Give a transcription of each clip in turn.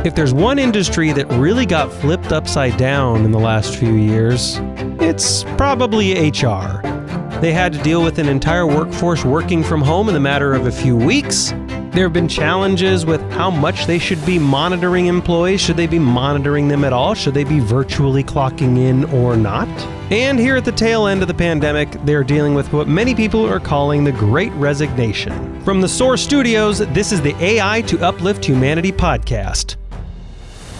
If there's one industry that really got flipped upside down in the last few years, it's probably HR. They had to deal with an entire workforce working from home in the matter of a few weeks. There have been challenges with how much they should be monitoring employees. Should they be monitoring them at all? Should they be virtually clocking in or not? And here at the tail end of the pandemic, they're dealing with what many people are calling the Great Resignation. From the Soar Studios, this is the AI to Uplift Humanity podcast.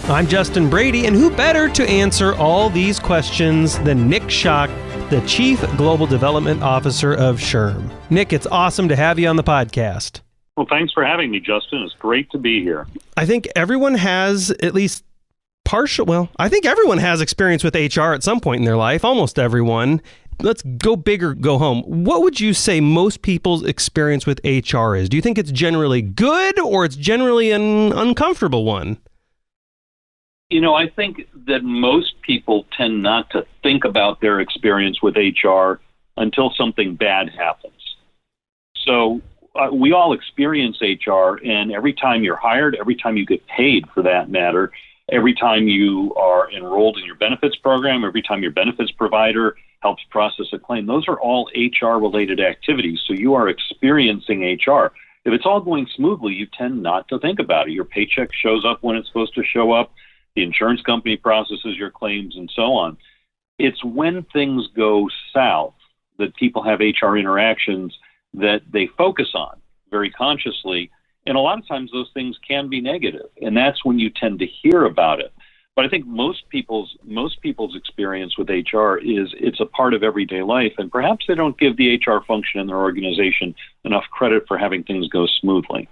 I'm Justin Brady, and who better to answer all these questions than Nick Schacht, the Chief Global Development Officer of SHRM. Nick, it's awesome to have you on the podcast. Well, thanks for having me, Justin. It's great to be here. I think everyone has at least I think everyone has experience with HR at some point in their life, almost everyone. Let's go big or go home. What would you say most people's experience with HR is? Do you think it's generally good or it's generally an uncomfortable one? You know, I think that most people tend not to think about their experience with HR until something bad happens. So we all experience HR, and every time you're hired, every time you get paid for that matter, every time you are enrolled in your benefits program, every time your benefits provider helps process a claim, those are all HR-related activities. So you are experiencing HR. If it's all going smoothly, you tend not to think about it. Your paycheck shows up when it's supposed to show up. The insurance company processes your claims and so on. It's when things go south that people have HR interactions that they focus on very consciously. And a lot of times those things can be negative, and that's when you tend to hear about it. But I think most people's experience with HR is it's a part of everyday life, and perhaps they don't give the HR function in their organization enough credit for having things go smoothly.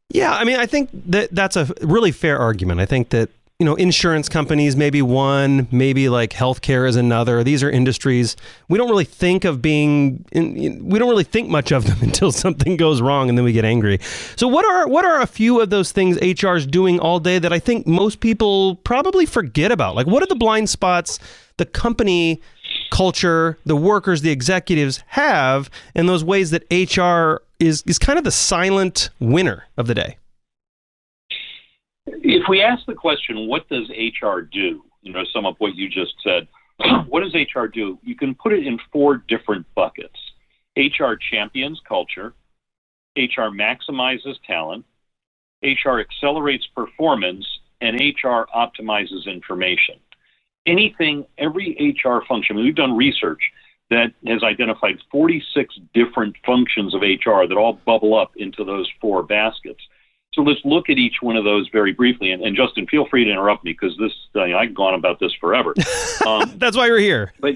Yeah, I mean, I think that's a really fair argument. I think that, you know, insurance companies may be one, maybe like healthcare is another. These are industries we don't really think of we don't really think much of them until something goes wrong and then we get angry. So what are a few of those things HR is doing all day that I think most people probably forget about? Like, what are the blind spots the company culture, the workers, the executives have, and those ways that HR is kind of the silent winner of the day? If we ask the question, what does HR do? You know, sum up what you just said. What does HR do? You can put it in four different buckets. HR champions culture. HR maximizes talent. HR accelerates performance. And HR optimizes information. Every HR function, we've done research that has identified 46 different functions of HR that all bubble up into those four baskets. So let's look at each one of those very briefly. And Justin, feel free to interrupt me because I can go on about this forever. That's why we're here. But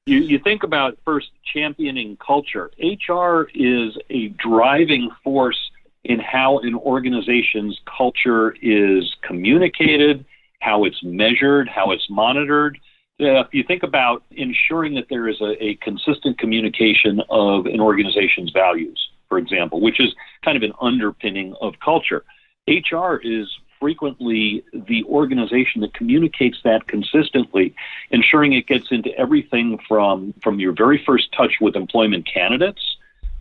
you think about first championing culture. HR is a driving force in how an organization's culture is communicated, how it's measured, how it's monitored. If you think about ensuring that there is a consistent communication of an organization's values, for example, which is kind of an underpinning of culture. HR is frequently the organization that communicates that consistently, ensuring it gets into everything from your very first touch with employment candidates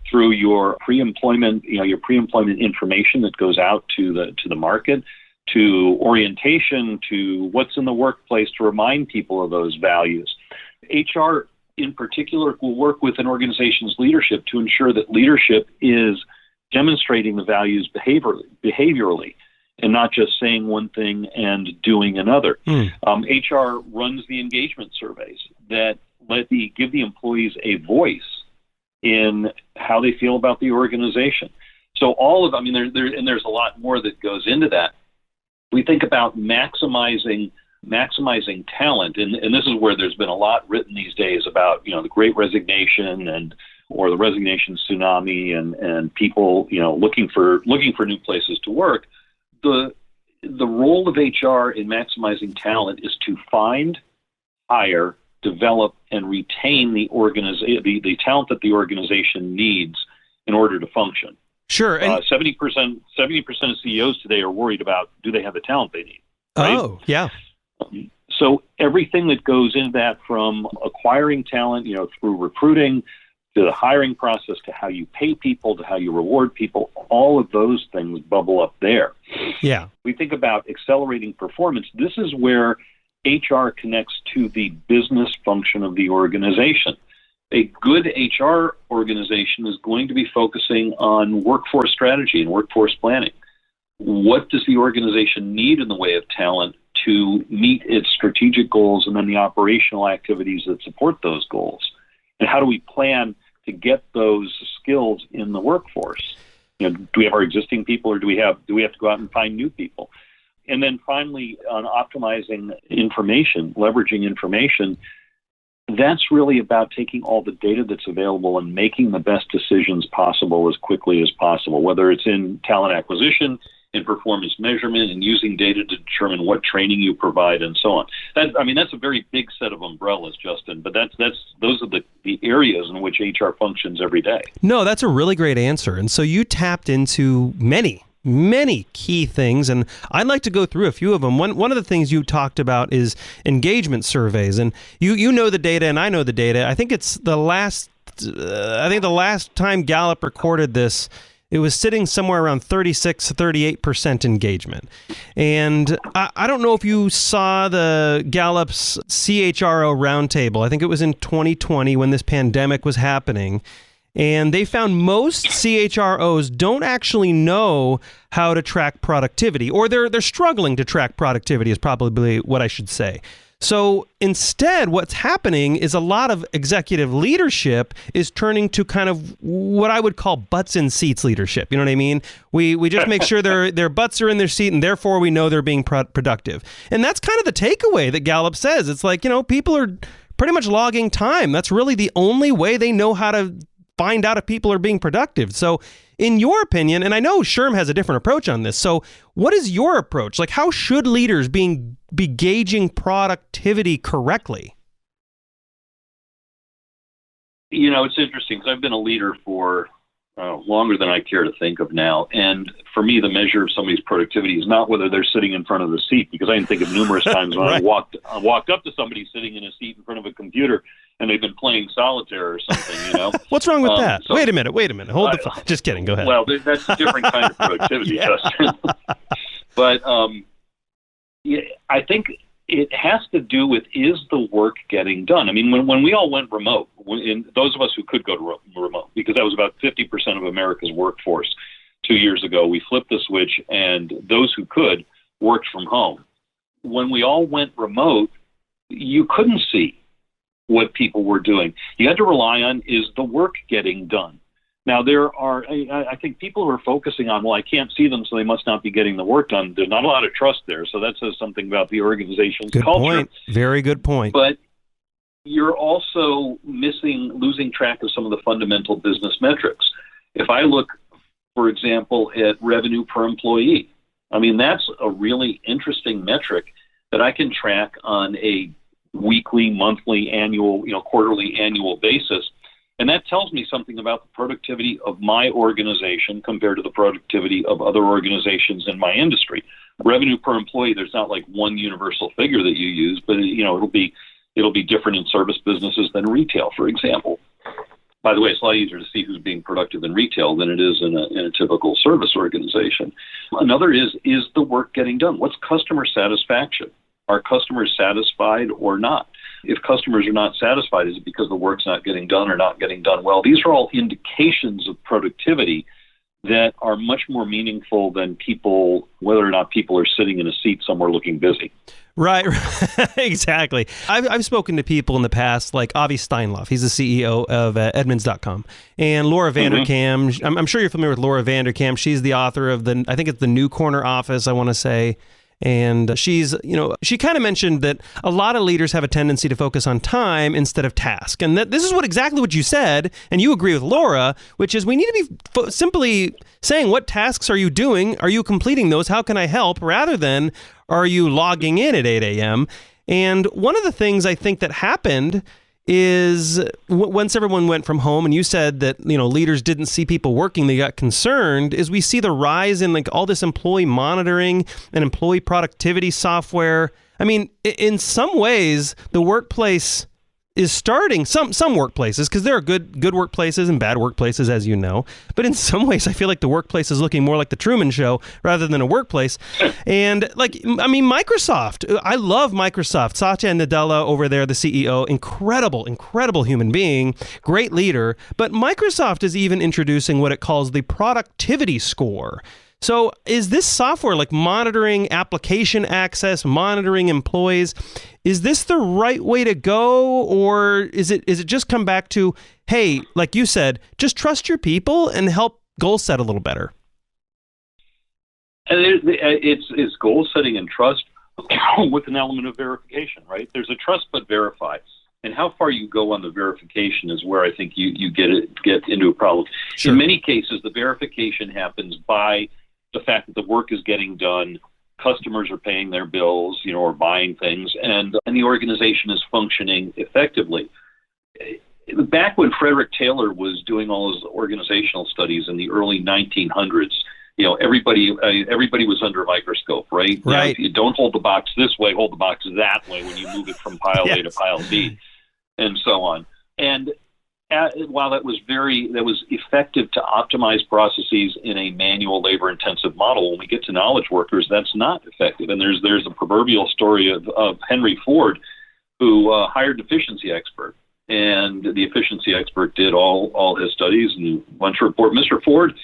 through your pre-employment information that goes out to the market, to orientation, to what's in the workplace to remind people of those values. HR in particular will work with an organization's leadership to ensure that leadership is demonstrating the values behaviorally and not just saying one thing and doing another. HR runs the engagement surveys that give the employees a voice in how they feel about the organization. So there's a lot more that goes into that. We think about maximizing talent, and this is where there's been a lot written these days about, the Great Resignation or the resignation tsunami and people, looking for new places to work. The role of HR in maximizing talent is to find, hire, develop, and retain the talent that the organization needs in order to function. Sure. And 70% of CEOs today are worried about, do they have the talent they need? Right? Oh, yeah. So everything that goes into that, from acquiring talent, through recruiting, to the hiring process, to how you pay people, to how you reward people. All of those things bubble up there. Yeah. We think about accelerating performance. This is where HR connects to the business function of the organization. A good HR organization is going to be focusing on workforce strategy and workforce planning. What does the organization need in the way of talent to meet its strategic goals, and then the operational activities that support those goals? And how do we plan to get those skills in the workforce? Do we have our existing people, or do we have to go out and find new people? And then finally, on optimizing information, leveraging information, that's really about taking all the data that's available and making the best decisions possible as quickly as possible, whether it's in talent acquisition, in performance measurement, and using data to determine what training you provide, and so on. That's a very big set of umbrellas, Justin, but those are the areas in which HR functions every day. No, that's a really great answer. And so you tapped into many key things, and I'd like to go through a few of them. One of the things you talked about is engagement surveys, and you know the data, and I know the data. I think it's the last time Gallup recorded this, it was sitting somewhere around 36 to 38% engagement. And I don't know if you saw the Gallup's CHRO roundtable. I think it was in 2020 when this pandemic was happening. And they found most CHROs don't actually know how to track productivity, or they're struggling to track productivity is probably what I should say. So instead, what's happening is a lot of executive leadership is turning to kind of what I would call butts in seats leadership. You know what I mean? We just make sure their butts are in their seat, and therefore we know they're being productive. And that's kind of the takeaway that Gallup says. It's like, people are pretty much logging time. That's really the only way they know how to find out if people are being productive. So in your opinion, and I know SHRM has a different approach on this, so what is your approach? Like, how should leaders be gauging productivity correctly? It's interesting because I've been a leader for longer than I care to think of now. And for me, the measure of somebody's productivity is not whether they're sitting in front of the seat, because I can think of numerous times when right. I walked up to somebody sitting in a seat in front of a computer and they've been playing solitaire or something, What's wrong with that? So, wait a minute. Hold the phone. Just kidding. Go ahead. Well, that's a different kind of productivity, Justin. But I think it has to do with, is the work getting done? When we all went remote, those of us who could go to remote, because that was about 50% of America's workforce 2 years ago, we flipped the switch, and those who could worked from home. When we all went remote, you couldn't see what people were doing. You had to rely on, is the work getting done? Now, there are, I think, people who are focusing on, well, I can't see them, so they must not be getting the work done. There's not a lot of trust there, so that says something about the organization's culture. Good point. Very good point. But you're also losing track of some of the fundamental business metrics. If I look, for example, at revenue per employee, that's a really interesting metric that I can track on a weekly, monthly, annual, quarterly, annual basis. And that tells me something about the productivity of my organization compared to the productivity of other organizations in my industry. Revenue per employee, there's not like one universal figure that you use, but it'll be different in service businesses than retail, for example. By the way, it's a lot easier to see who's being productive in retail than it is in a typical service organization. Another is the work getting done? What's customer satisfaction? Are customers satisfied or not? If customers are not satisfied, is it because the work's not getting done or not getting done well? These are all indications of productivity that are much more meaningful than whether or not people are sitting in a seat somewhere looking busy. Right, exactly. I've spoken to people in the past, like Avi Steinloff. He's the CEO of Edmunds.com. And Laura Vanderkam, I'm sure you're familiar with Laura Vanderkam. She's the author of I think it's the New Corner Office, I want to say. And she kind of mentioned that a lot of leaders have a tendency to focus on time instead of task. And this is exactly what you said, and you agree with Laura, which is we need to be simply saying, what tasks are you doing? Are you completing those? How can I help? Rather than, are you logging in at 8 a.m.? And one of the things I think that happened is once everyone went from home, and you said that leaders didn't see people working, they got concerned, is we see the rise in all this employee monitoring and employee productivity software. In some ways, the workplace is starting some workplaces, because there are good workplaces and bad workplaces, as you know. But in some ways, I feel like the workplace is looking more like the Truman Show rather than a workplace. And Microsoft. I love Microsoft. Satya Nadella over there, the CEO, incredible human being, great leader. But Microsoft is even introducing what it calls the productivity score. So is this software, like monitoring application access, monitoring employees, is this the right way to go? Or is it just come back to, hey, like you said, just trust your people and help goal set a little better? And it's goal setting and trust with an element of verification, right? There's a trust but verify. And how far you go on the verification is where I think you get into a problem. Sure. In many cases, the verification happens by the fact that the work is getting done, customers are paying their bills, or buying things, and the organization is functioning effectively. Back when Frederick Taylor was doing all his organizational studies in the early 1900s, everybody was under a microscope, right? Right. You don't hold the box this way, hold the box that way when you move it from pile A to pile B, and so on. And while that was effective to optimize processes in a manual, labor-intensive model, when we get to knowledge workers, that's not effective. And there's a proverbial story of Henry Ford, who hired an efficiency expert, and the efficiency expert did all his studies and went to report, Mr. Ford,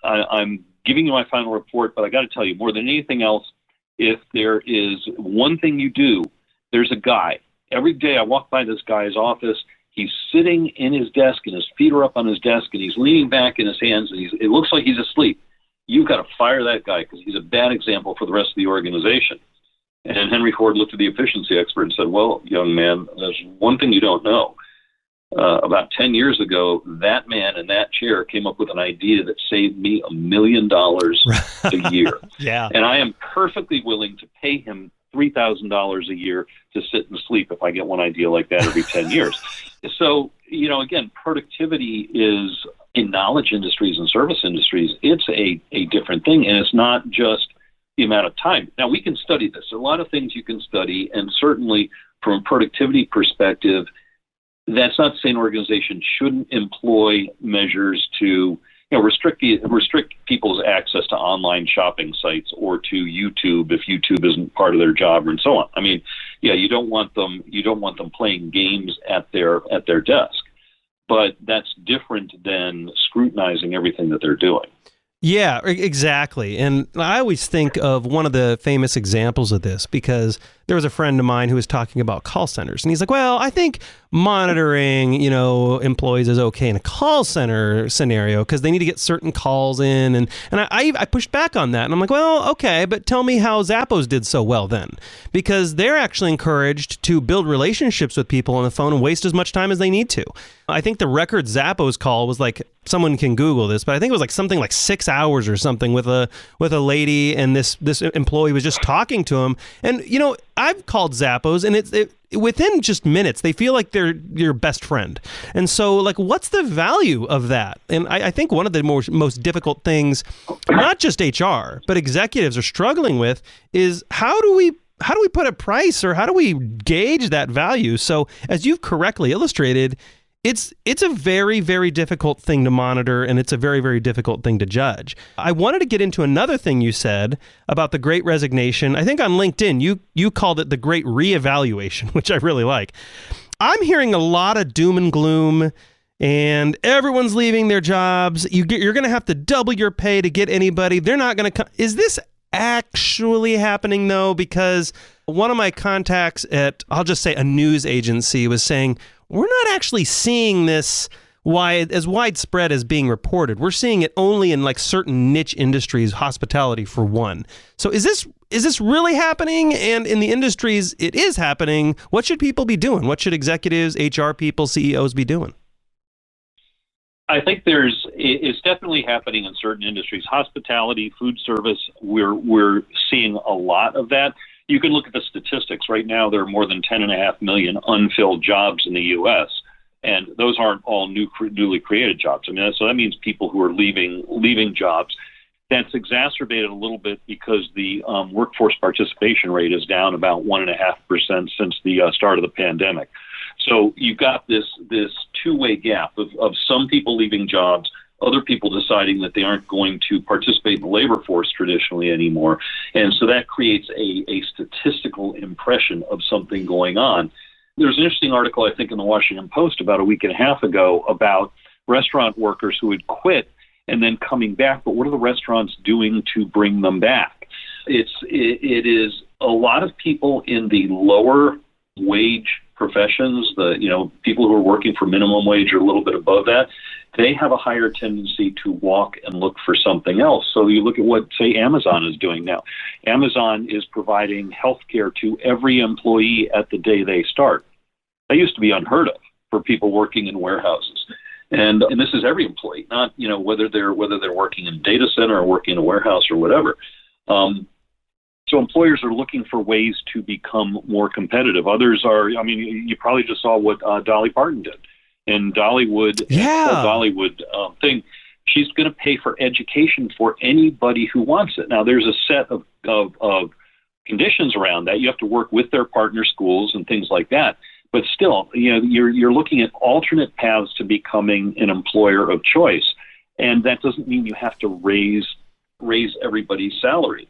I'm giving you my final report, but I got to tell you, more than anything else, if there is one thing you do, there's a guy. Every day I walk by this guy's office. He's sitting in his desk, and his feet are up on his desk, and he's leaning back in his hands, and it looks like he's asleep. You've got to fire that guy because he's a bad example for the rest of the organization. And Henry Ford looked at the efficiency expert and said, well, young man, there's one thing you don't know. About 10 years ago, that man in that chair came up with an idea that saved me $1 million a year. Yeah. And I am perfectly willing to pay him $3,000 a year to sit and sleep if I get one idea like that every 10 years. So, again, productivity is, in knowledge industries and service industries, it's a different thing. And it's not just the amount of time. Now, we can study this. There are a lot of things you can study. And certainly from a productivity perspective, that's not to say an organization shouldn't employ measures to restrict people's access to online shopping sites or to YouTube if YouTube isn't part of their job, and so on. I mean, you don't want them playing games at their desk, but that's different than scrutinizing everything that they're doing. Yeah, exactly. And I always think of one of the famous examples of this, because there was a friend of mine who was talking about call centers, and he's like, well, I think monitoring, employees is okay in a call center scenario because they need to get certain calls in. And I pushed back on that. And I'm like, well, okay, but tell me how Zappos did so well then, because they're actually encouraged to build relationships with people on the phone and waste as much time as they need to. I think the record Zappos call was like, someone can Google this, but I think it was like something like 6 hours or something with a lady, and this employee was just talking to him. And I've called Zappos, and within just minutes, they feel like they're your best friend. And so, like, what's the value of that? And I think one of the most difficult things, not just HR, but executives are struggling with, is how do we put a price, or how do we gauge that value? So, as you've correctly illustrated, it's a very, very difficult thing to monitor, and it's a very, very difficult thing to judge. I wanted to get into another thing you said about the Great Resignation. I think on LinkedIn, you called it the Great Reevaluation, which I really like. I'm hearing a lot of doom and gloom, and everyone's leaving their jobs. You're going to have to double your pay to get anybody. They're not going to come. Is this actually happening, though? Because one of my contacts at, I'll just say, a news agency was saying, we're not actually seeing this as widespread as being reported. We're seeing it only in like certain niche industries, hospitality for one. So is this really happening? And in the industries it is happening, what should people be doing? What should executives, HR people, CEOs be doing? I think it's definitely happening in certain industries. Hospitality, food service, we're seeing a lot of that. You can look at the statistics. Right now, there are more than 10.5 million unfilled jobs in the U.S., and those aren't all newly created jobs. I mean, so that means people who are leaving jobs. That's exacerbated a little bit because the workforce participation rate is down about 1.5% since the start of the pandemic. So you've got this two-way gap of some people leaving jobs, other people deciding that they aren't going to participate in the labor force traditionally anymore. And so that creates a statistical impression of something going on. There's an interesting article, I think, in the Washington Post about a week and a half ago about restaurant workers who had quit and then coming back, but what are the restaurants doing to bring them back? It is a lot of people in the lower wage professions, people who are working for minimum wage or a little bit above that, they have a higher tendency to walk and look for something else. So you look at what, say, Amazon is doing now. Amazon is providing health care to every employee at the day they start. That used to be unheard of for people working in warehouses. And this is every employee, not, whether they're working in a data center or working in a warehouse or whatever. So employers are looking for ways to become more competitive. Others are, you probably just saw what Dolly Parton did. And Dollywood, Dollywood thing, she's going to pay for education for anybody who wants it. Now, there's a set of conditions around that. You have to work with their partner schools and things like that. But still, you're looking at alternate paths to becoming an employer of choice. And that doesn't mean you have to raise everybody's salary.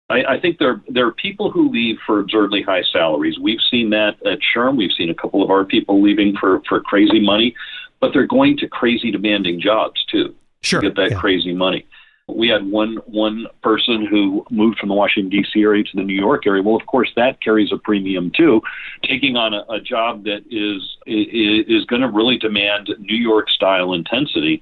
I think there are people who leave for absurdly high salaries. We've seen that at SHRM. We've seen a couple of our people leaving for crazy money, but they're going to crazy demanding jobs too to get that crazy money. We had one person who moved from the Washington, D.C. area to the New York area. Well, of course, that carries a premium too, taking on a job that is going to really demand New York-style intensity.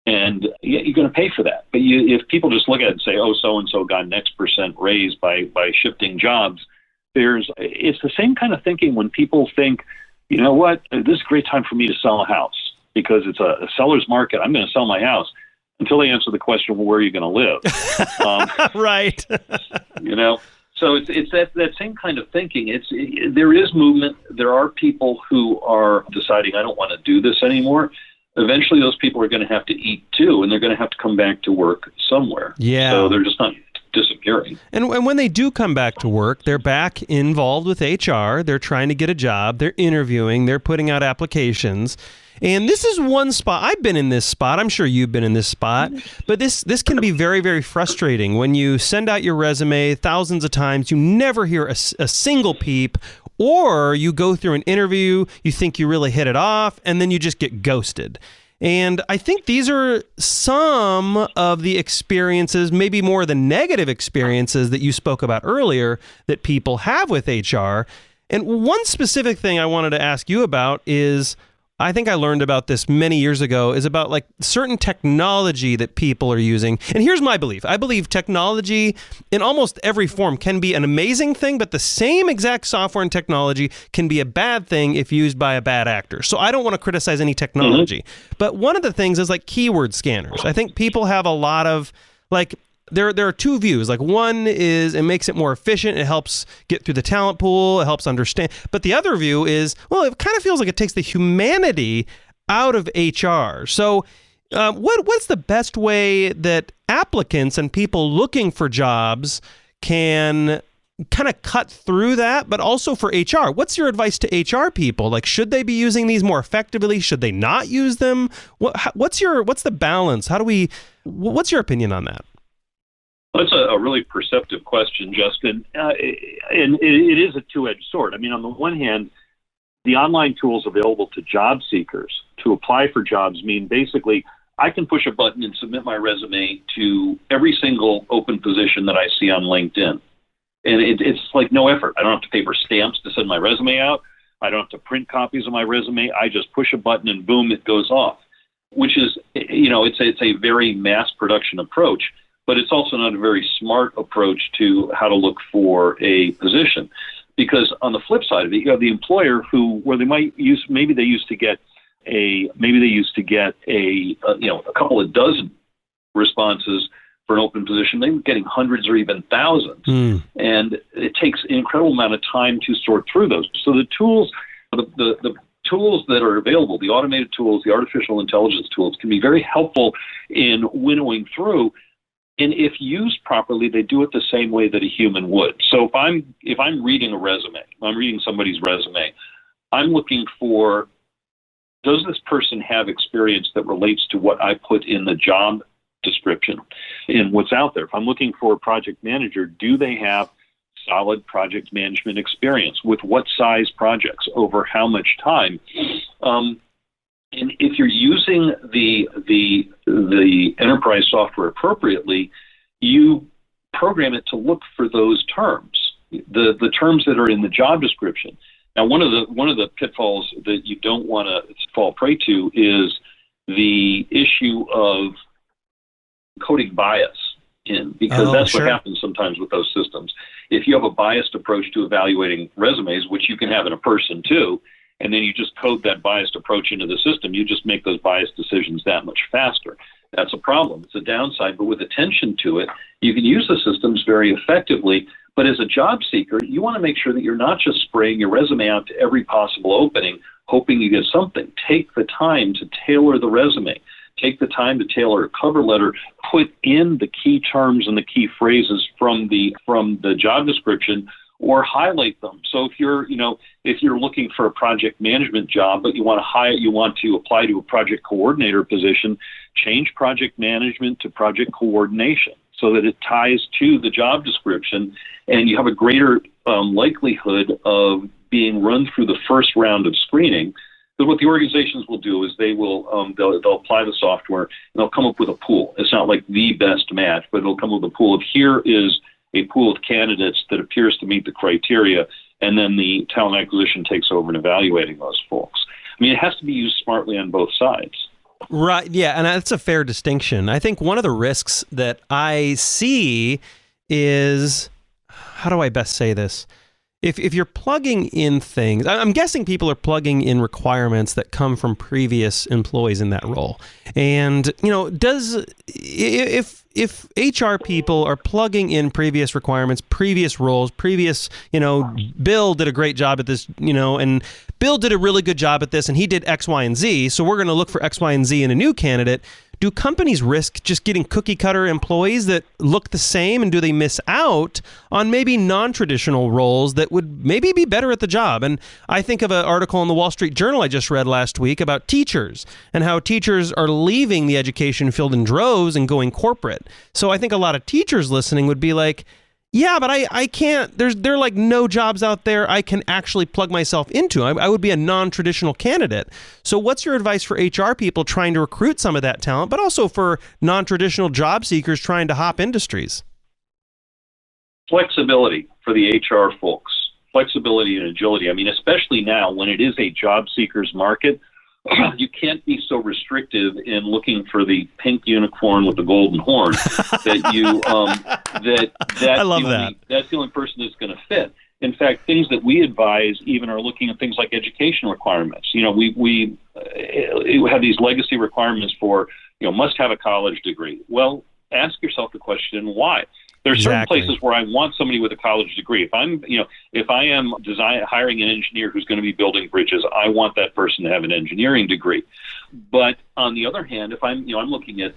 And you're going to pay for that. But if people just look at it and say, oh, so-and-so got an X percent raise by shifting jobs, it's the same kind of thinking when people think, you know what, this is a great time for me to sell a house because it's a seller's market. I'm going to sell my house until they answer the question, well, where are you going to live? Right. So it's that same kind of thinking. There is movement. There are people who are deciding, I don't want to do this anymore. Eventually those people are going to have to eat too, and they're going to have to come back to work somewhere. Yeah. So they're just not disappearing. And when they do come back to work, they're back involved with HR. They're trying to get a job. They're interviewing. They're putting out applications. And this is one spot. I've been in this spot. I'm sure you've been in this spot. But this can be very, very frustrating. When you send out your resume thousands of times, you never hear a single peep. Or you go through an interview, you think you really hit it off, and then you just get ghosted. And I think these are some of the experiences, maybe more the negative experiences that you spoke about earlier that people have with HR. And one specific thing I wanted to ask you about is, I think I learned about this many years ago, is about like certain technology that people are using. And here's my belief. I believe technology in almost every form can be an amazing thing, but the same exact software and technology can be a bad thing if used by a bad actor. So I don't want to criticize any technology. But one of the things is like keyword scanners. I think people have a lot of like, there are two views. Like one is it makes it more efficient. It helps get through the talent pool. It helps understand. But the other view is, well, it kind of feels like it takes the humanity out of HR. So what's the best way that applicants and people looking for jobs can kind of cut through that, but also for HR? What's your advice to HR people? Like, should they be using these more effectively? Should they not use them? What's the balance? What's your opinion on that? That's a really perceptive question, Justin. And it is a two-edged sword. I mean, on the one hand, the online tools available to job seekers to apply for jobs mean basically I can push a button and submit my resume to every single open position that I see on LinkedIn. And it's like no effort. I don't have to paper stamps to send my resume out. I don't have to print copies of my resume. I just push a button and boom, it goes off, which is, it's a very mass production approach. But it's also not a very smart approach to how to look for a position, because on the flip side of it, you have the employer where they might use, maybe they used to get a couple of dozen responses for an open position. They were getting hundreds or even thousands, and it takes an incredible amount of time to sort through those. So the tools, the tools that are available, the automated tools, the artificial intelligence tools, can be very helpful in winnowing through. And if used properly, they do it the same way that a human would. So if I'm reading a resume, I'm reading somebody's resume, I'm looking for, does this person have experience that relates to what I put in the job description in what's out there? If I'm looking for a project manager, do they have solid project management experience? With what size projects? Over how much time? And if you're using the enterprise software appropriately, you program it to look for those terms, the terms that are in the job description. Now, one of the pitfalls that you don't want to fall prey to is the issue of coding bias in, because that's sure. what happens sometimes with those systems. If you have a biased approach to evaluating resumes, which you can have in a person too, and then you just code that biased approach into the system, you just make those biased decisions that much faster. That's a problem. It's a downside, but with attention to it, you can use the systems very effectively. But as a job seeker, you want to make sure that you're not just spraying your resume out to every possible opening, hoping you get something. Take the time to tailor the resume. Take the time to tailor a cover letter. Put in the key terms and the key phrases from the job description, or highlight them. So if you're looking for a project management job, but you want to apply to a project coordinator position, change project management to project coordination so that it ties to the job description, and you have a greater likelihood of being run through the first round of screening. Because what the organizations will do is they'll apply the software and they'll come up with a pool. It's not like the best match, but it'll come up with a pool of, here is a pool of candidates that appears to meet the criteria, and then the talent acquisition takes over in evaluating those folks. I mean, it has to be used smartly on both sides. Right. Yeah. And that's a fair distinction. I think one of the risks that I see is, how do I best say this? If you're plugging in things, I'm guessing people are plugging in requirements that come from previous employees in that role. And, if HR people are plugging in previous requirements, previous roles, previous, Bill did a great job at this, and Bill did a really good job at this, and he did X, Y, and Z, so we're going to look for X, Y, and Z in a new candidate. Do companies risk just getting cookie-cutter employees that look the same, and do they miss out on maybe non-traditional roles that would maybe be better at the job? And I think of an article in the Wall Street Journal I just read last week about teachers and how teachers are leaving the education field in droves and going corporate. So I think a lot of teachers listening would be like, yeah, but I can't, there are like no jobs out there I can actually plug myself into. I would be a non-traditional candidate. So what's your advice for HR people trying to recruit some of that talent, but also for non-traditional job seekers trying to hop industries? Flexibility for the HR folks. Flexibility and agility. I mean, especially now when it is a job seeker's market, you can't be so restrictive in looking for the pink unicorn with the golden horn that you that's the only person that's going to fit. In fact, things that we advise even are looking at things like education requirements. We have these legacy requirements for must have a college degree. Well, ask yourself the question, why? There are certain places where I want somebody with a college degree. If I am hiring an engineer who's going to be building bridges, I want that person to have an engineering degree. But on the other hand, if I'm looking at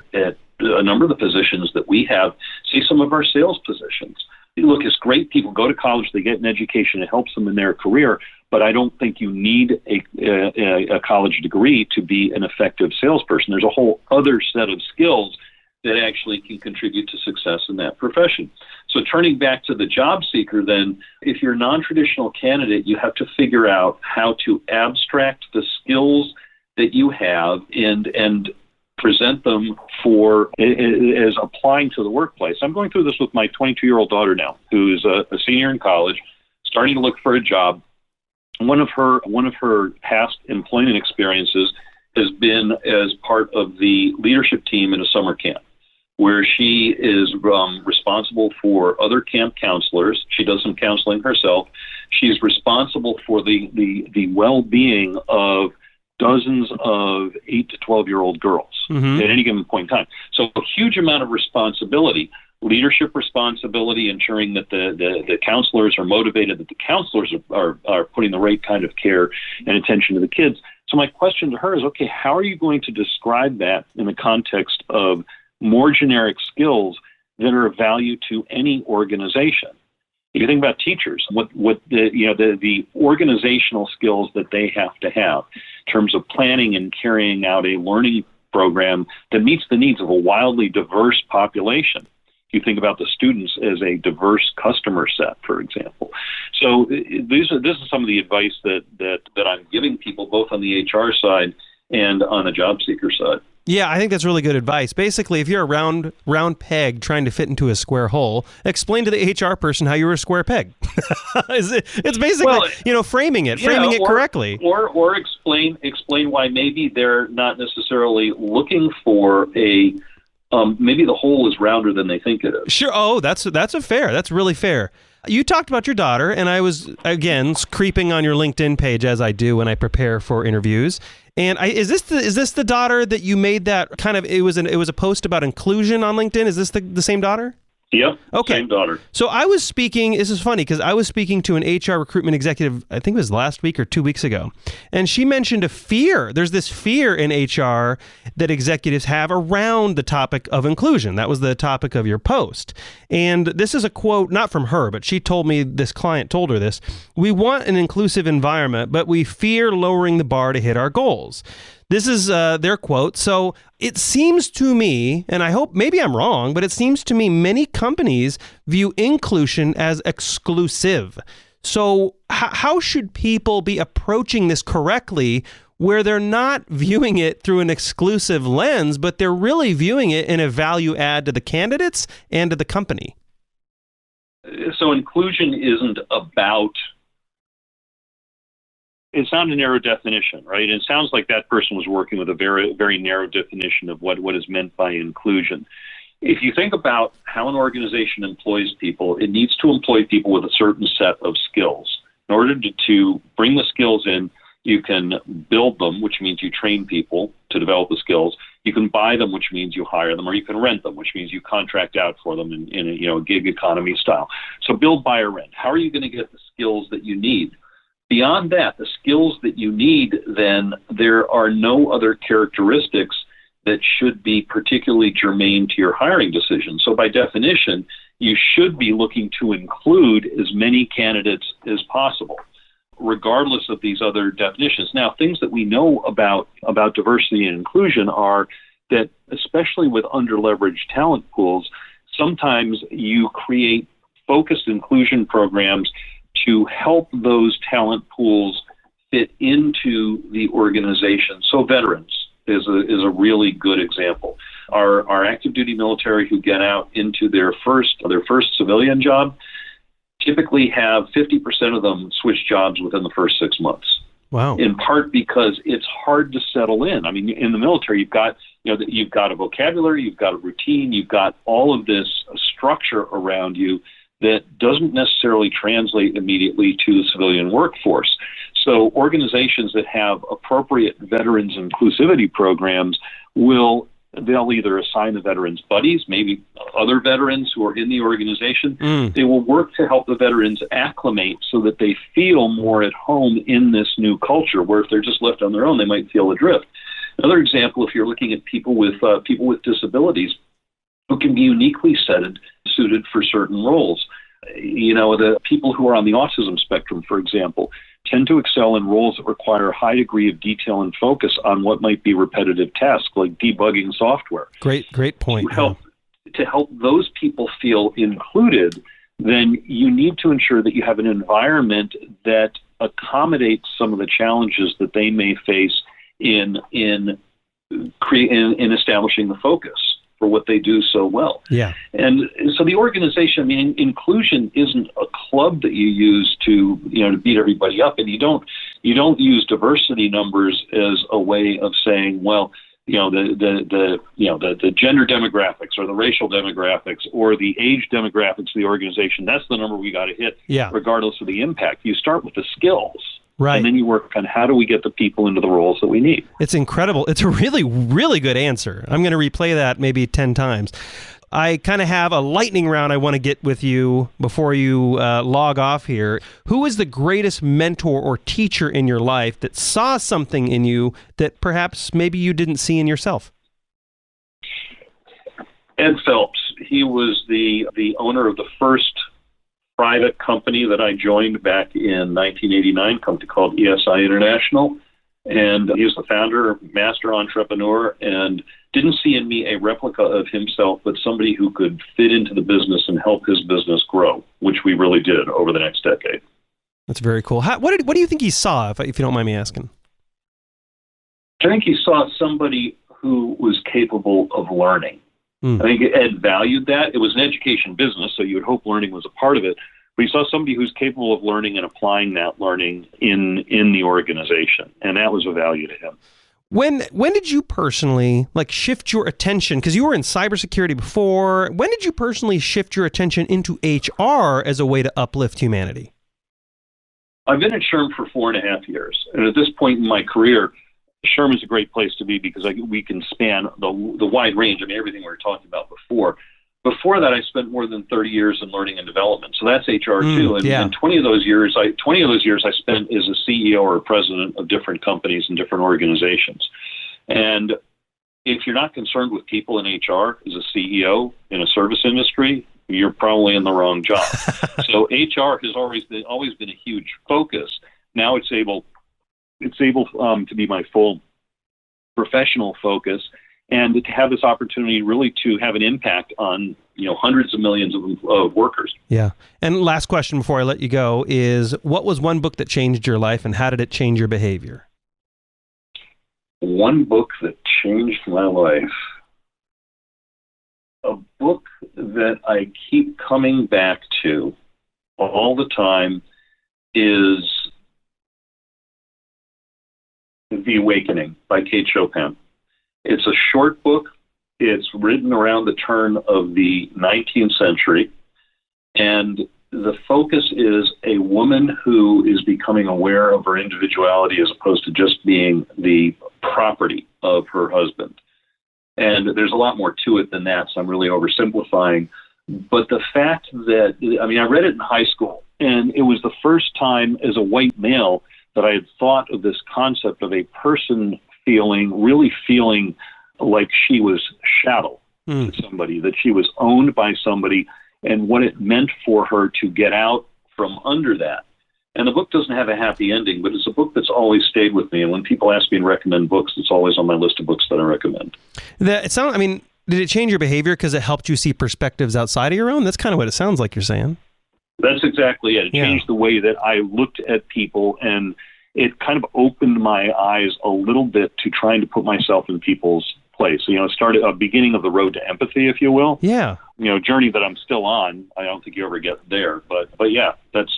a number of the positions that we have, say some of our sales positions. Look, it's great. People go to college, they get an education, it helps them in their career. But I don't think you need a college degree to be an effective salesperson. There's a whole other set of skills that actually can contribute to success in that profession. So turning back to the job seeker, then, if you're a non-traditional candidate, you have to figure out how to abstract the skills that you have and present them as applying to the workplace. I'm going through this with my 22-year-old daughter now, who's a senior in college, starting to look for a job. One of her past employment experiences has been as part of the leadership team in a summer camp, where she is responsible for other camp counselors. She does some counseling herself. She's responsible for the well-being of dozens of 8 to 12-year-old girls at any given point in time. So a huge amount of responsibility, leadership responsibility, ensuring that the counselors are motivated, that the counselors are putting the right kind of care and attention to the kids. So my question to her is, okay, how are you going to describe that in the context of more generic skills that are of value to any organization? If you think about teachers, what the organizational skills that they have to have in terms of planning and carrying out a learning program that meets the needs of a wildly diverse population. You think about the students as a diverse customer set, for example. So this is some of the advice that I'm giving people both on the HR side and on the job seeker side. Yeah, I think that's really good advice. Basically, if you're a round peg trying to fit into a square hole, explain to the HR person how you're a square peg. It's basically, framing it correctly. Or explain why maybe they're not necessarily looking for a maybe the hole is rounder than they think it is. Sure. Oh, that's fair. That's really fair. You talked about your daughter, and I was, again, creeping on your LinkedIn page as I do when I prepare for interviews. And is this the daughter that you made that kind of, it was a post about inclusion on LinkedIn? Is this the same daughter? Yep. Okay. Same daughter. So I was speaking, this is funny because I was speaking to an HR recruitment executive, I think it was last week or 2 weeks ago. And she mentioned a fear. There's this fear in HR that executives have around the topic of inclusion. That was the topic of your post. And this is a quote, not from her, but she told me, this client told her this. We want an inclusive environment, but we fear lowering the bar to hit our goals. This is their quote. So it seems to me, and I hope maybe I'm wrong, but it seems to me many companies view inclusion as exclusive. So how should people be approaching this correctly where they're not viewing it through an exclusive lens, but they're really viewing it in a value add to the candidates and to the company? So inclusion isn't about... It's not a narrow definition, right? And it sounds like that person was working with a very, very narrow definition of what is meant by inclusion. If you think about how an organization employs people, it needs to employ people with a certain set of skills. In order to bring the skills in, you can build them, which means you train people to develop the skills. You can buy them, which means you hire them, or you can rent them, which means you contract out for them in a gig economy style. So build, buy, or rent. How are you going to get the skills that you need? Beyond that, the skills that you need, then there are no other characteristics that should be particularly germane to your hiring decision. So by definition, you should be looking to include as many candidates as possible, regardless of these other definitions. Now, things that we know about diversity and inclusion are that, especially with underleveraged talent pools, sometimes you create focused inclusion programs to help those talent pools fit into the organization. So veterans is a really good example. Our active duty military who get out into their first civilian job typically have 50% of them switch jobs within the first 6 months. Wow. In part because it's hard to settle in. I mean, in the military, you've got a vocabulary, you've got a routine, you've got all of this structure around you that doesn't necessarily translate immediately to the civilian workforce. So organizations that have appropriate veterans inclusivity programs they'll either assign the veterans buddies, maybe other veterans who are in the organization. They will work to help the veterans acclimate so that they feel more at home in this new culture, where if they're just left on their own, they might feel adrift. Another example, if you're looking at people with disabilities who can be uniquely suited for certain roles. The people who are on the autism spectrum, for example, tend to excel in roles that require a high degree of detail and focus on what might be repetitive tasks like debugging software. Great point. To help those people feel included, then you need to ensure that you have an environment that accommodates some of the challenges that they may face in establishing the focus for what they do so well. Yeah. And so the organization, inclusion isn't a club that you use to beat everybody up, and you don't use diversity numbers as a way of saying, well, the gender demographics or the racial demographics or the age demographics of the organization, that's the number we got to hit, regardless of the impact. You start with the skills. Right. And then you work on how do we get the people into the roles that we need. It's incredible. It's a really, really good answer. I'm going to replay that maybe 10 times. I kind of have a lightning round I want to get with you before you log off here. Who is the greatest mentor or teacher in your life that saw something in you that perhaps maybe you didn't see in yourself? Ed Phelps. He was the owner of the first private company that I joined back in 1989, a company called ESI International. And he was the founder, master entrepreneur, and didn't see in me a replica of himself, but somebody who could fit into the business and help his business grow, which we really did over the next decade. That's very cool. What do you think he saw, if you don't mind me asking? I think he saw somebody who was capable of learning. I think Ed valued that. It was an education business, so you would hope learning was a part of it. But he saw somebody who's capable of learning and applying that learning in the organization, and that was a value to him. When did you personally shift your attention? Because you were in cybersecurity before. When did you personally shift your attention into HR as a way to uplift humanity? I've been at SHRM for 4.5 years, and at this point in my career, SHRM is a great place to be because we can span the wide range. I mean, everything we were talking about before. Before that, I spent more than 30 years in learning and development, so that's HR too. And 20 of those years, I spent as a CEO or a president of different companies and different organizations. And if you're not concerned with people in HR as a CEO in a service industry, you're probably in the wrong job. So HR has always been a huge focus. Now it's able to be my full professional focus, and to have this opportunity really to have an impact on hundreds of millions of workers. Yeah. And last question before I let you go is, what was one book that changed your life, and how did it change your behavior? One book that changed my life. A book that I keep coming back to all the time is The Awakening by Kate Chopin. It's a short book. It's written around the turn of the 19th century, and the focus is a woman who is becoming aware of her individuality as opposed to just being the property of her husband. And there's a lot more to it than that, so I'm really oversimplifying. But the fact that, I read it in high school, and it was the first time as a white male that I had thought of this concept of a person really feeling like she was chattel to somebody, that she was owned by somebody, and what it meant for her to get out from under that. And the book doesn't have a happy ending, but it's a book that's always stayed with me. And when people ask me to recommend books, it's always on my list of books that I recommend. Did it change your behavior because it helped you see perspectives outside of your own? That's kind of what it sounds like you're saying. That's exactly it. It changed the way that I looked at people, and it kind of opened my eyes a little bit to trying to put myself in people's place. It started a beginning of the road to empathy, if you will. Yeah. Journey that I'm still on. I don't think you ever get there, but yeah, that's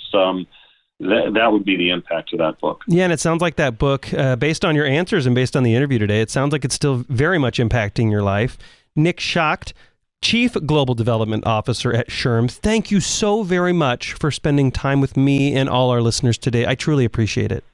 that would be the impact of that book. Yeah, and it sounds like that book, based on your answers and based on the interview today, it sounds like it's still very much impacting your life. Nick Schacht, Chief Global Development Officer at SHRM, thank you so very much for spending time with me and all our listeners today. I truly appreciate it.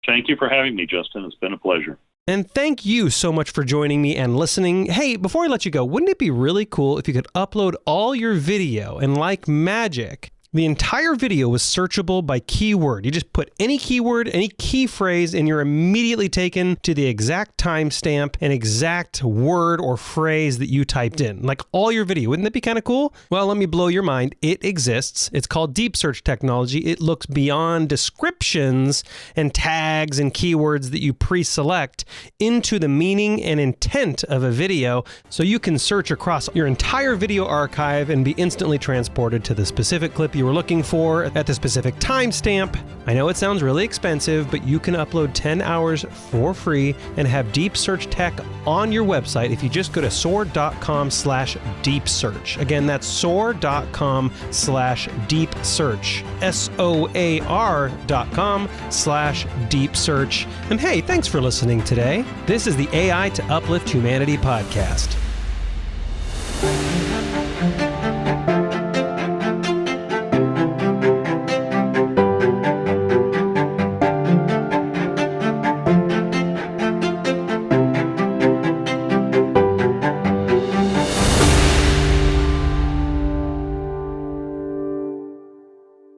Thank you for having me, Justin. It's been a pleasure. And thank you so much for joining me and listening. Hey, before I let you go, wouldn't it be really cool if you could upload all your video, and like magic, the entire video was searchable by keyword. You just put any keyword, any key phrase, and you're immediately taken to the exact timestamp and exact word or phrase that you typed in. Like all your video. Wouldn't that be kind of cool? Well, let me blow your mind. It exists. It's called deep search technology. It looks beyond descriptions and tags and keywords that you pre-select into the meaning and intent of a video, so you can search across your entire video archive and be instantly transported to the specific clip you were looking for at the specific timestamp. I know it sounds really expensive, but you can upload 10 hours for free and have deep search tech on your website if you just go to soar.com/deep search. Again, that's soar.com/deep search. SOAR.com/deep search. And hey, thanks for listening today. This is the AI to Uplift Humanity podcast.